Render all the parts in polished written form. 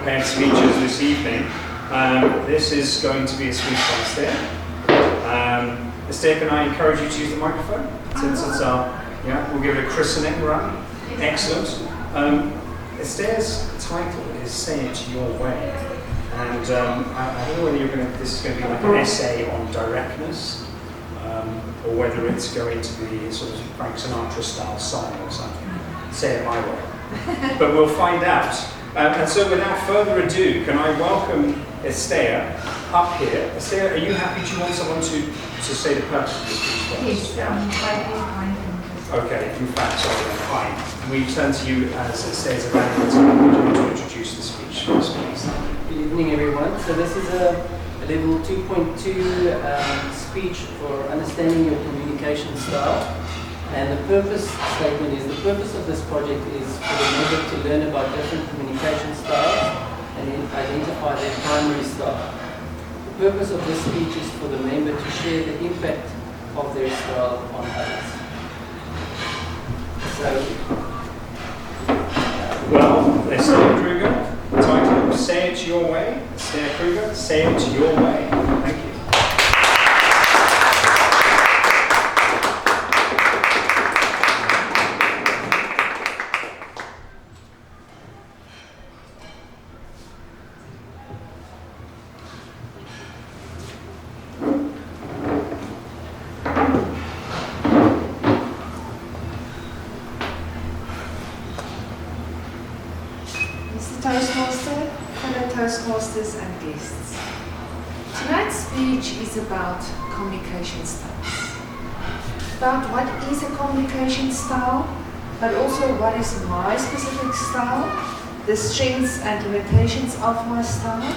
prepared speeches this evening. This is going to be a speech by Esther. Esther, can I encourage you to use the microphone? Since it's we'll give it a christening run. Excellent. Esther's title is Say It Your Way. And I don't know whether this is going to be like an essay on directness, or whether it's going to be sort of Frank Sinatra style song or something. Say it my way. But we'll find out. And so without further ado, can I welcome Esther up here. Esther, are you happy? Do you want someone to say the purpose of the speech first? Yes, Okay, in fact, sorry, fine. We turn to you as Esther's available. Would you want to introduce the speech first, please? Good evening, everyone. So this is a level 2.2 speech for understanding your communication style. And the purpose statement is, the purpose of this project is for the member to learn about different communication styles and then identify their primary style. The purpose of this speech is for the member to share the impact of their style on others. Well, Esther Kruger, title, Say It Your Way. Esther Kruger, Say It Your Way. Thank you. Toastmaster, fellow Toastmasters and guests. Tonight's speech is about communication styles. About what is a communication style, but also what is my specific style, the strengths and limitations of my style,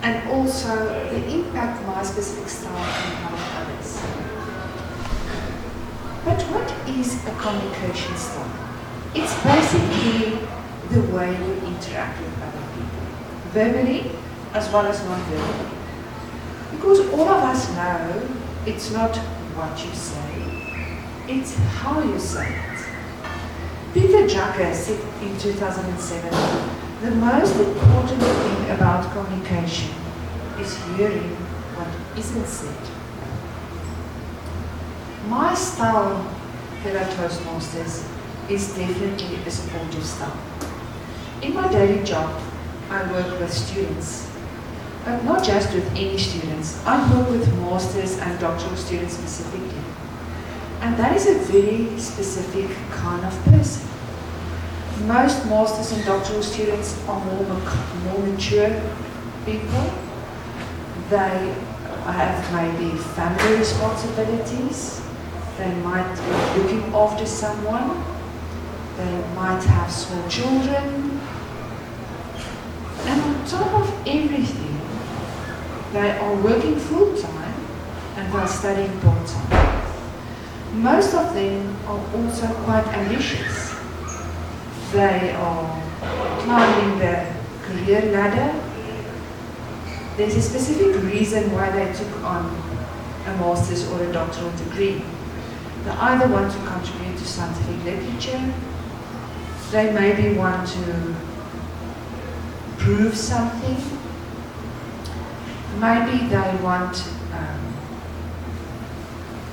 and also the impact my specific style can have on others. But what is a communication style? It's basically the way you interact with other people, verbally as well as non-verbally. Because all of us know it's not what you say, it's how you say it. Peter Drucker said in 2007, the most important thing about communication is hearing what isn't said. My style, fellow Toastmasters, is definitely a supportive style. In my daily job, I work with students, but not just with any students. I work with masters and doctoral students specifically. And that is a very specific kind of person. Most masters and doctoral students are more mature people. They have maybe family responsibilities. They might be looking after someone. They might have small children. And on top of everything, they are working full-time and they are studying part-time. Most of them are also quite ambitious. They are climbing the career ladder. There's a specific reason why they took on a master's or a doctoral degree. They either want to contribute to scientific literature, they maybe want to prove something, maybe they want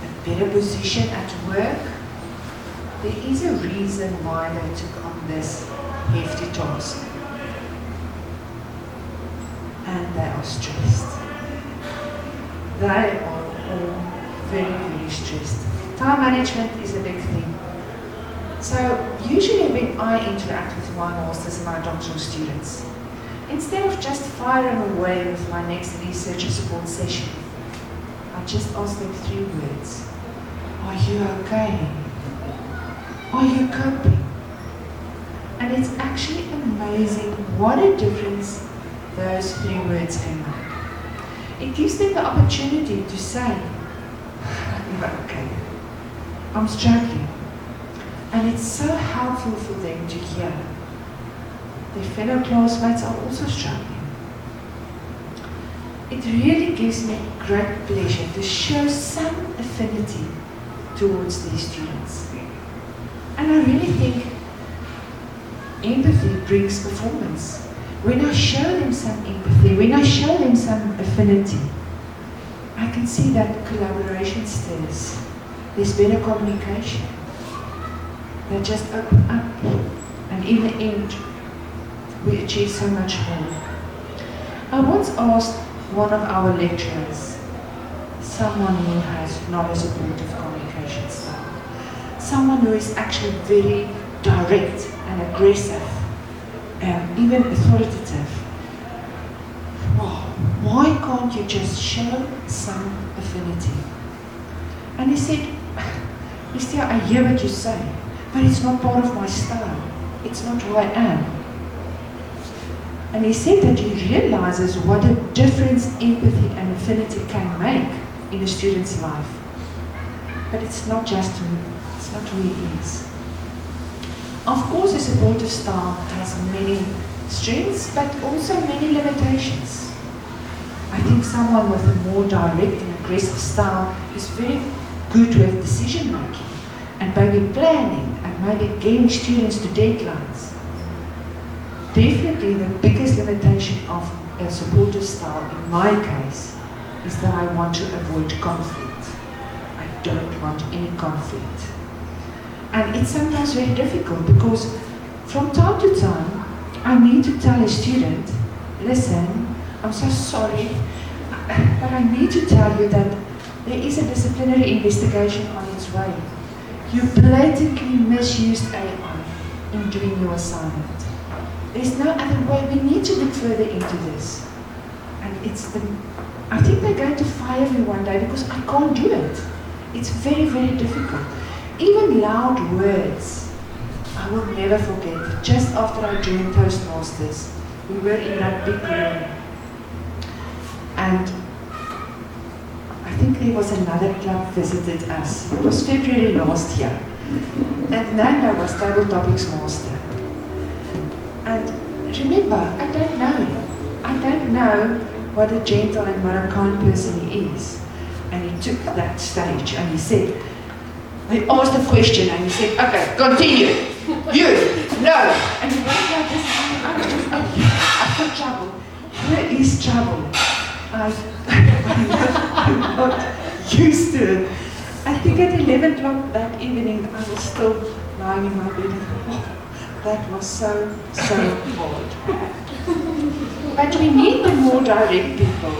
a better position at work. There is a reason why they took on this hefty task. And they are stressed. They are all very, very stressed. Time management is a big thing. So usually when I interact with my masters and my doctoral students, instead of just firing away with my next research support session, I just ask them 3 words. Are you okay? Are you coping? And it's actually amazing what a difference those 3 words can make. It gives them the opportunity to say, you're okay, I'm struggling. And it's so helpful for them to hear their fellow classmates are also struggling. It really gives me great pleasure to show some affinity towards these students. And I really think empathy brings performance. when I show them some empathy, when I show them some affinity, I can see that collaboration stirs. There's better communication. They just open up, and in the end, we achieve so much more. I once asked one of our lecturers, someone who has not a supportive communication style, someone who is actually very direct and aggressive, even authoritative. Wow, why can't you just show some affinity? And he said, Estia, I hear what you say, but it's not part of my style. It's not who I am. And he said that he realizes what a difference empathy and affinity can make in a student's life. But it's not just who, it's not who he is. Of course, a supportive style has many strengths, but also many limitations. I think someone with a more direct and aggressive style is very good with decision making and maybe planning and maybe getting students to deadlines. Definitely the biggest limitation of a supportive style in my case is that I want to avoid conflict. I don't want any conflict. And it's sometimes very difficult because from time to time I need to tell a student, listen, I'm so sorry, but I need to tell you that there is a disciplinary investigation on its way. You blatantly misused AI in doing your assignment. There's no other way. We need to look further into this. And I think they're going to fire me one day because I can't do it. It's very, very difficult. Even loud words, I will never forget. Just after I joined Toastmasters, we were in that big room. And I think there was another club visited us. It was February last year. And Nanda was Table Topics Master. And remember, I don't know him. I don't know what a gentle and Moroccan person he is. And he took that stage and he said, they asked a question and he said, okay, continue. You, no. And he went like this, I've got trouble. Here is trouble. I'm not used to it. I think at 11 o'clock that evening, I was still lying in my bed and oh, that was so hard. But we need the more direct people.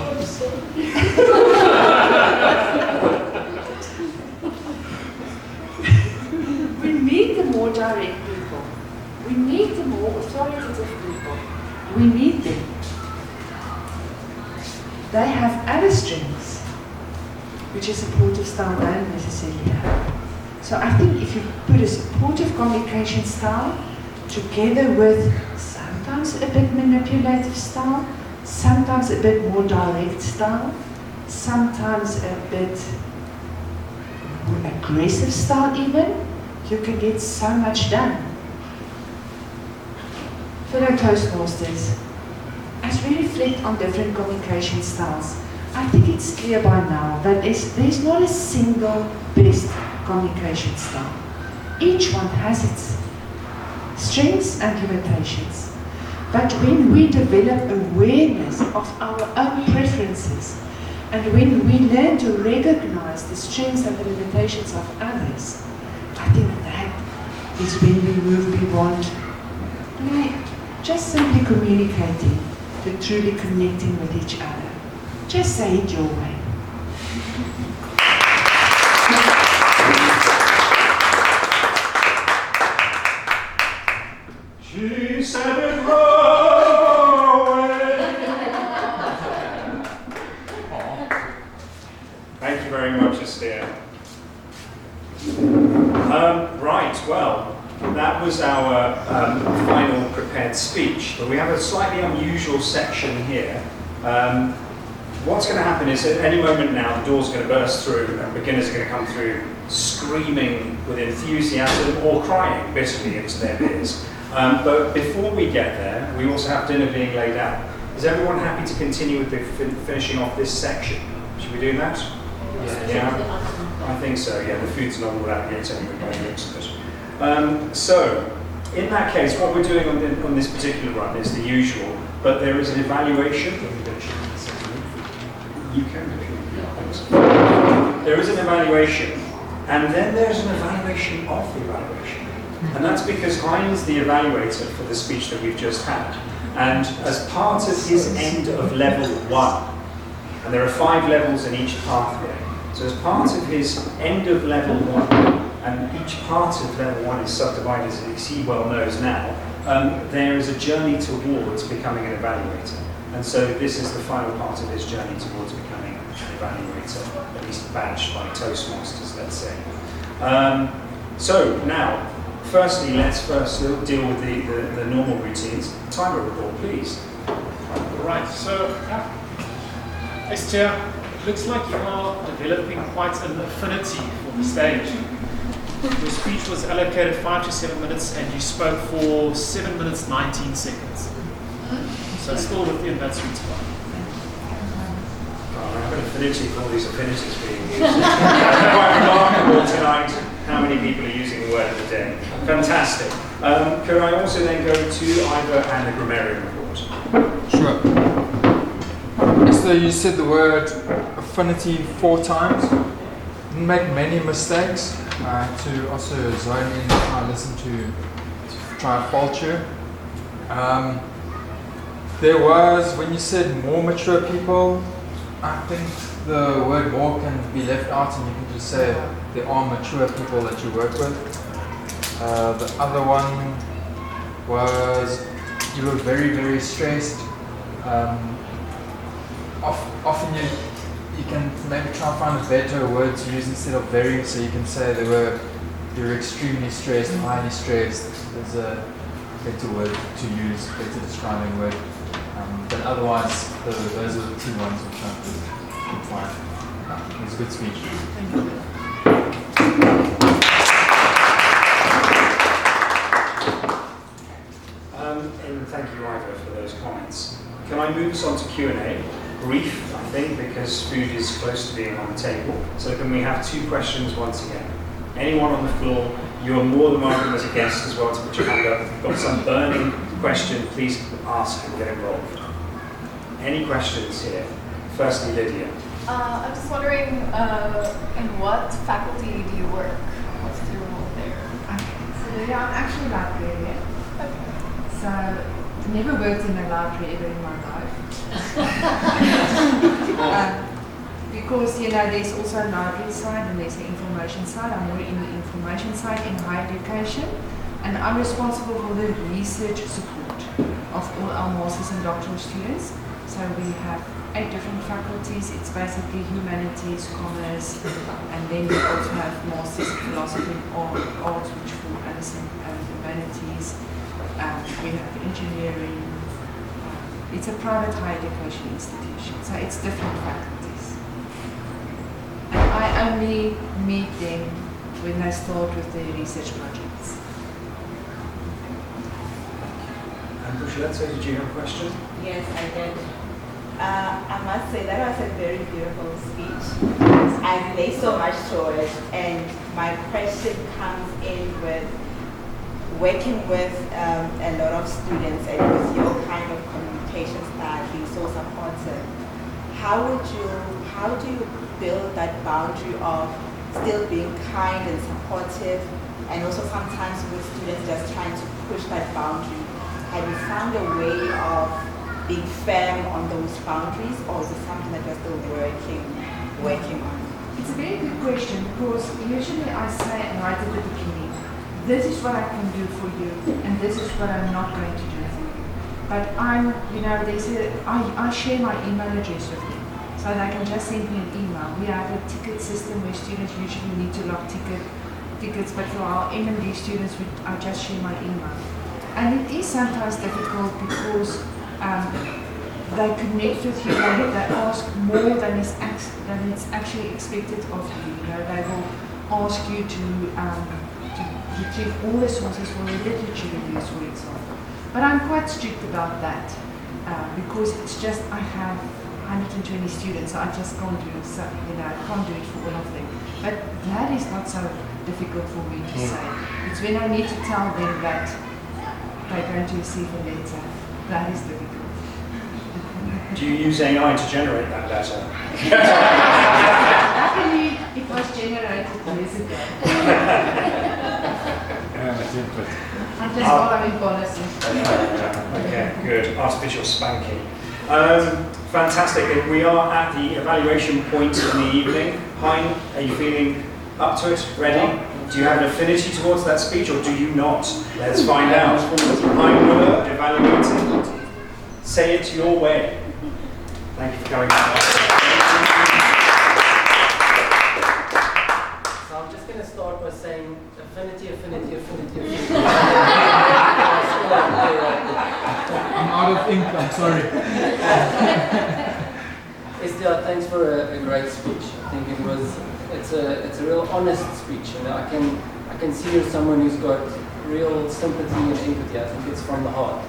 We need the more direct people. We need the more authoritative people. We need them. They have other strengths, which a supportive style don't necessarily have. So I think if you put a supportive communication style together with sometimes a bit manipulative style, sometimes a bit more direct style, sometimes a bit more aggressive style even, you can get so much done. Fellow Toastmasters, as we reflect on different communication styles, I think it's clear by now that there's not a single best communication style. Each one has its strengths and limitations. But when we develop awareness of our own preferences, and when we learn to recognize the strengths and the limitations of others, I think that is when we move beyond just simply communicating to truly connecting with each other. Just say it your way. She said it wrong. Thank you very much, Estia. Right, well, that was our final prepared speech, but we have a slightly unusual section here. What's going to happen is at any moment now the door's going to burst through and beginners are going to come through screaming with enthusiasm or crying bitterly into their ears. But before we get there, we also have dinner being laid out. Is everyone happy to continue with the finishing off this section? Should we do that? Yeah, I think so. Yeah, the food's not all that yet anyway, by the looks of it. So, In that case, what we're doing on this particular run is the usual, but there is an evaluation. You can if you want. There is an evaluation, and then there's an evaluation of the evaluation. And that's because Heinz, the evaluator for the speech that we've just had, and as part of his end of level 1, and there are 5 levels in each pathway, so as part of his end of level 1, and each part of level 1 is subdivided, as he well knows now, there is a journey towards becoming an evaluator. And so this is the final part of his journey towards becoming an evaluator, at least badged by Toastmasters, let's say. So now, firstly, let's first deal with the normal routines. Timer report, please. Right, so Esther, looks like you are developing quite an affinity for the stage. Your speech was allocated 5 to 7 minutes and you spoke for 7 minutes 19 seconds. So still within that sweet spot. I have an affinity for all these affinities being used. Quite remarkable tonight how many people are using the word of the day. Fantastic. Could I also then go to Ivor and the grammarian report? Sure. So you said the word affinity 4 times. Didn't make many mistakes. To also zone in, listen to try and fault you. There was, when you said more mature people, I think the word more can be left out and you can just say there are mature people that you work with. The other one was you were very, very stressed. Often you can maybe try and find a better word to use instead of very, so you can say you were extremely stressed, highly stressed. There's a better word to use, better describing word. But otherwise, those are the 2 ones which I could find. It was a good speech. Thank you. And thank you, Ivor, for those comments. Can I move us on to Q&A? Brief, I think, because food is close to being on the table. So can we have 2 questions once again? Anyone on the floor, you are more than welcome as a guest as well to put your hand up. If you've got some burning question, please ask and get involved. Any questions here? Firstly, Lydia. I'm just wondering, in what faculty do you work? What's your role there? So yeah, I'm actually a librarian. So I've never worked in a library ever in my life. Because there's also a library side and there's the information side. I'm more in the information side in higher education, and I'm responsible for the research support of all our masters and doctoral students. So we have 8 different faculties. It's basically humanities, commerce, and then we also have masters in philosophy and arts, which fall under humanities. We have engineering. It's a private higher education institution, so it's different faculties. And I only meet them when they start with their research projects. And Bushletto, did you have a question? Yes, I did. I must say that was a very beautiful speech. I relate so much to it, and my question comes in with working with a lot of students and with your kind of communication style being so supportive. How do you build that boundary of still being kind and supportive, and also sometimes with students just trying to push that boundary? Have you found a way of being firm on those boundaries, or is it something that you're still working on? It's a very good question, because usually I say right at the beginning, this is what I can do for you, and this is what I'm not going to do for you. But I share my email address with them, so they can just send me an email. We have a ticket system where students usually need to log tickets, but for our M&D students, I just share my email. And it is sometimes difficult because they connect with you, they ask more than it's actually expected of you. They will ask you to check all the sources for the literature reviews, for example. But I'm quite strict about that because it's just I have 120 students, so I just can't do it. So, I can't do it for all of them. But that is not so difficult for me to say. It's when I need to tell them that they're going to receive a letter. That is difficult. Do you use AI to generate that data? Luckily, it was generated years ago. I'm just following policy. Okay, good. Artificial spanking. Fantastic. We are at the evaluation point in the evening. Hein, are you feeling up to it? Ready? Do you have an affinity towards that speech or do you not? Let's find out. Hein Muller, evaluating. Say it your way. Thank you for coming. So I'm just going to start by saying affinity. I'm out of ink, I'm sorry. Esther, thanks for a great speech. I think it's a real honest speech, and I can see you're someone who's got real sympathy and empathy. I think it's from the heart.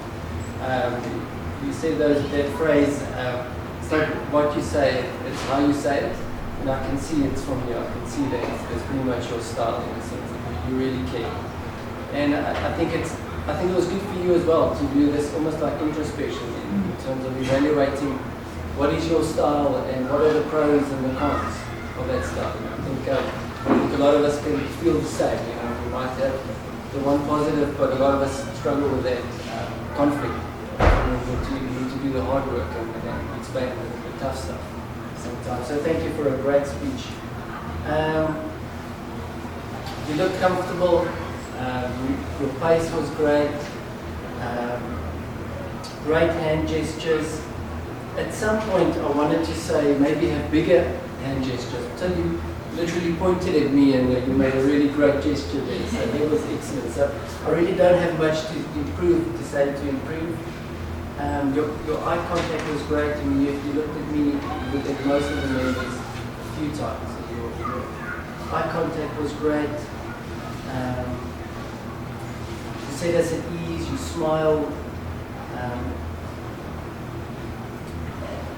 You said that phrase, it's like what you say, it's how you say it, and I can see it's from you. I can see that it's pretty much your style in a sense. You really care, and I think it was good for you as well to do this almost like introspection in terms of evaluating what is your style and what are the pros and the cons of that style. I think a lot of us can feel the same. You know, we might have the one positive, but a lot of us struggle with that conflict. You need to do the hard work and explain the tough stuff sometimes. So thank you for a great speech. You look comfortable. Your pace was great. Great hand gestures. At some point, I wanted to say maybe have bigger hand gestures. Until you literally pointed at me and you made a really great gesture there. So that was excellent. So I really don't have much to improve. Your eye contact was great. I mean, if you looked at me, you looked at most of the members a few times. So your eye contact was great. You said us at ease, you smiled.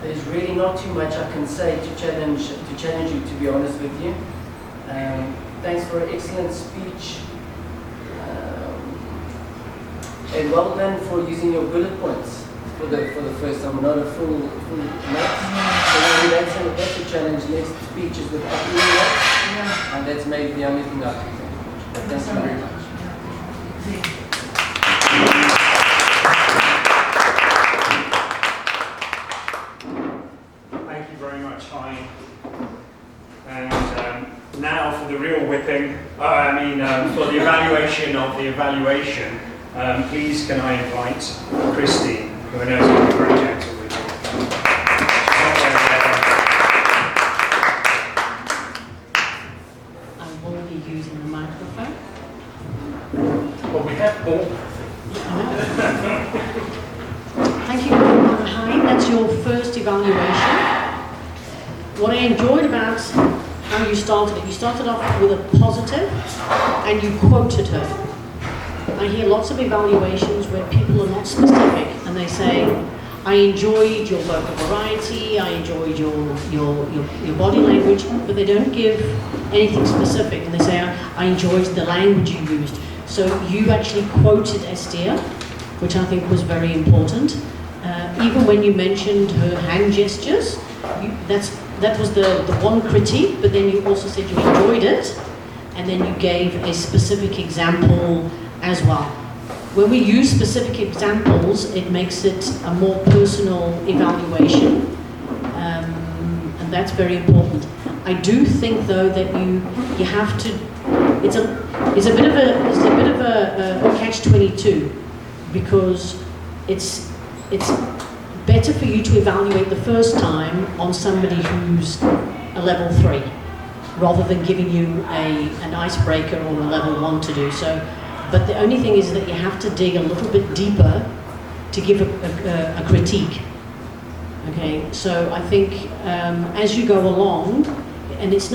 There's really not too much I can say to challenge you, to be honest with you. Thanks for an excellent speech. And well done for using your bullet points for the first time, not a full note. So maybe that's a challenge. Next speech is with upper notes, and that's maybe the only thing I can think of. But thank you very much. Thank you very much, Hein. And now for the real whipping, for the evaluation of the evaluation, please can I invite Christine, who I know is going to be very gentle with you. I will be using the microphone. Well, we have more. Thank you, Dr. Hein. That's your first evaluation. What I enjoyed about how you started off with a positive and you quoted her. I hear lots of evaluations where people are not specific and they say, I enjoyed your vocal variety, I enjoyed your body language, but they don't give anything specific and they say, I enjoyed the language you used. So you actually quoted Estia, which I think was very important. Even when you mentioned her hand gestures, that was the one critique, but then you also said you enjoyed it, and then you gave a specific example as well. When we use specific examples, it makes it a more personal evaluation, and that's very important. I do think, though, that you have to. It's a bit of a catch-22, because it's better for you to evaluate the first time on somebody who's a level 3, rather than giving you an icebreaker or a level 1 to do so. But the only thing is that you have to dig a little bit deeper to give a critique. Okay, so I think as you go along, and it's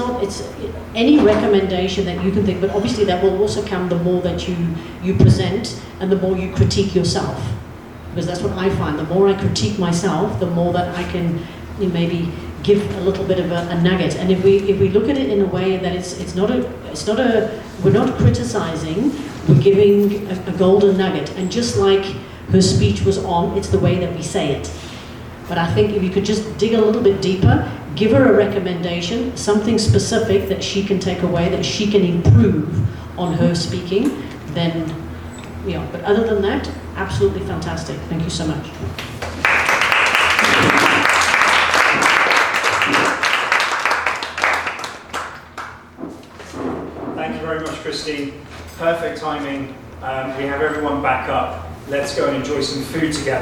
any recommendation that you can think, but obviously that will also come the more that you present and the more you critique yourself. Because that's what I find. The more I critique myself, the more that I can maybe give a little bit of a nugget. And if we look at it in a way that we're not criticizing, we're giving a golden nugget. And just like her speech was on, it's the way that we say it. But I think if you could just dig a little bit deeper, give her a recommendation, something specific that she can take away, that she can improve on her speaking, then, yeah. But other than that, absolutely fantastic. Thank you so much. Thank you very much, Christine. Perfect timing. We have everyone back up. Let's go and enjoy some food together.